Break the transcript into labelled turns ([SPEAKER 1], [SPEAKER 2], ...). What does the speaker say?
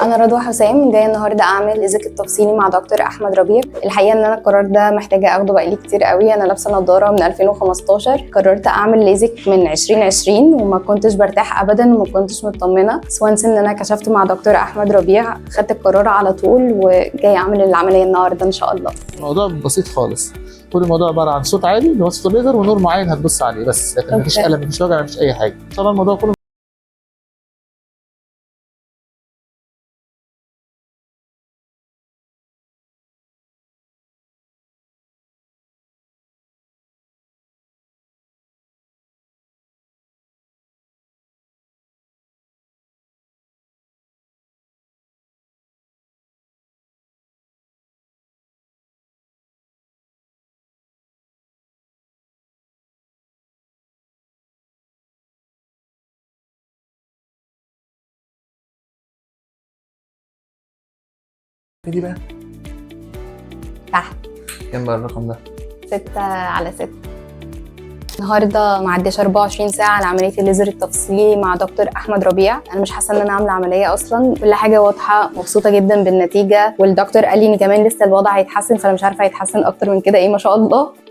[SPEAKER 1] انا رضوى حسام جايه النهارده اعمل ليزك التفصيلي مع دكتور احمد ربيع. الحقيقه ان انا القرار ده محتاجه اخده بقالي كتير قوي. انا لابسه نظاره من 2015. قررت اعمل ليزك من 2020 وما كنتش برتاح ابدا وما كنتش مطمنه. وانس ان انا كشفت مع دكتور احمد ربيع خدت القرار على طول وجايه اعمل العمليه النهارده ان شاء الله.
[SPEAKER 2] الموضوع بسيط خالص. كل الموضوع عباره عن صوت عالي اللي هو صوت الليزر ونور معين هتبص عليه بس، لكن مفيش الم مفيش وجع مفيش اي حاجه. ان شاء الله الموضوع كله دي بقى
[SPEAKER 1] تحت
[SPEAKER 2] كام بقى الرقم ده؟
[SPEAKER 1] 6/6. النهارده ما عداش 24 ساعه على عمليه الليزر التفصيلي مع دكتور احمد ربيع. انا مش حاسه ان انا عامله عمليه اصلا، كل حاجه واضحه، مبسوطه جدا بالنتيجه، والدكتور قال لي ان كمان لسه الوضع هيتحسن، فانا مش عارفه هيتحسن اكتر من كده ايه ما شاء الله.